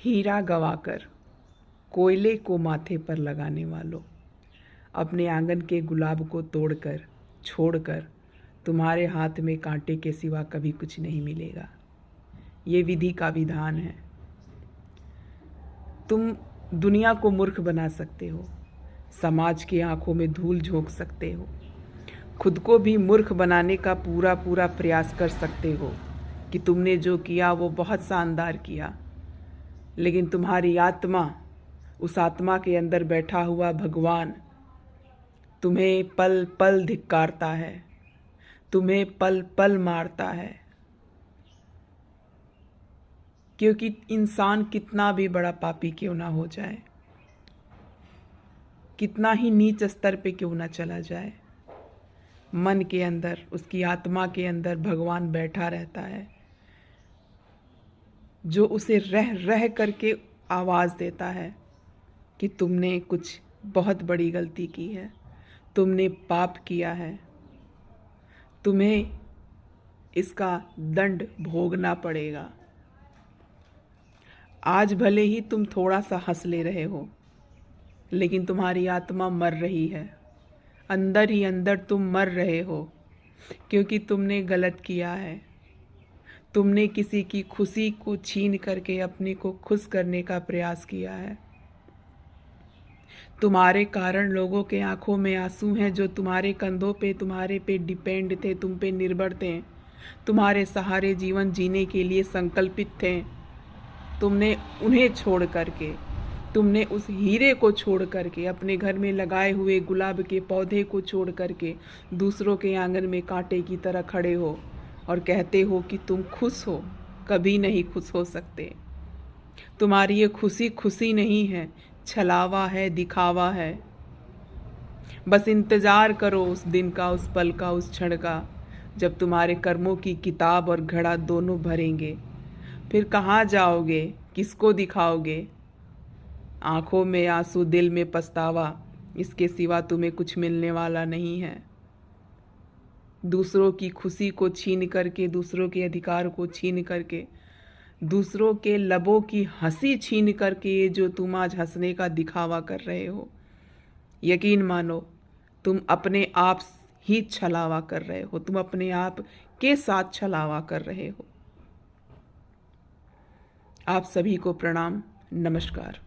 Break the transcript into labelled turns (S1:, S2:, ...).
S1: हीरा गवाकर कोयले को माथे पर लगाने वालों, अपने आंगन के गुलाब को तोड़कर छोड़कर तुम्हारे हाथ में कांटे के सिवा कभी कुछ नहीं मिलेगा। ये विधि का विधान है। तुम दुनिया को मूर्ख बना सकते हो, समाज की आंखों में धूल झोंक सकते हो, खुद को भी मूर्ख बनाने का पूरा पूरा प्रयास कर सकते हो कि तुमने जो किया वो बहुत शानदार किया, लेकिन तुम्हारी आत्मा, उस आत्मा के अंदर बैठा हुआ भगवान तुम्हें पल पल धिक्कारता है, तुम्हें पल पल मारता है। क्योंकि इंसान कितना भी बड़ा पापी क्यों ना हो जाए, कितना ही नीच स्तर पे क्यों ना चला जाए, मन के अंदर, उसकी आत्मा के अंदर भगवान बैठा रहता है, जो उसे रह रह करके आवाज़ देता है कि तुमने कुछ बहुत बड़ी गलती की है, तुमने पाप किया है, तुम्हें इसका दंड भोगना पड़ेगा। आज भले ही तुम थोड़ा सा हंस ले रहे हो, लेकिन तुम्हारी आत्मा मर रही है, अंदर ही अंदर तुम मर रहे हो, क्योंकि तुमने गलत किया है। तुमने किसी की खुशी को छीन करके अपने को खुश करने का प्रयास किया है। तुम्हारे कारण लोगों के आंखों में आंसू हैं, जो तुम्हारे कंधों पे, तुम्हारे पे डिपेंड थे, तुम पे निर्भर थे, तुम्हारे सहारे जीवन जीने के लिए संकल्पित थे। तुमने उन्हें छोड़ करके, तुमने उस हीरे को छोड़ करके, अपने घर में लगाए हुए गुलाब के पौधे को छोड़ करके दूसरों के आंगन में कांटे की तरह खड़े हो और कहते हो कि तुम खुश हो। कभी नहीं खुश हो सकते। तुम्हारी ये खुशी खुशी नहीं है, छलावा है, दिखावा है। बस इंतज़ार करो उस दिन का, उस पल का, उस क्षण का, जब तुम्हारे कर्मों की किताब और घड़ा दोनों भरेंगे। फिर कहाँ जाओगे, किसको दिखाओगे? आंखों में आंसू, दिल में पछतावा, इसके सिवा तुम्हें कुछ मिलने वाला नहीं है। दूसरों की खुशी को छीन करके, दूसरों के अधिकार को छीन करके, दूसरों के लबों की हंसी छीन करके ये जो तुम आज हंसने का दिखावा कर रहे हो, यकीन मानो तुम अपने आप ही छलावा कर रहे हो, तुम अपने आप के साथ छलावा कर रहे हो। आप सभी को प्रणाम, नमस्कार।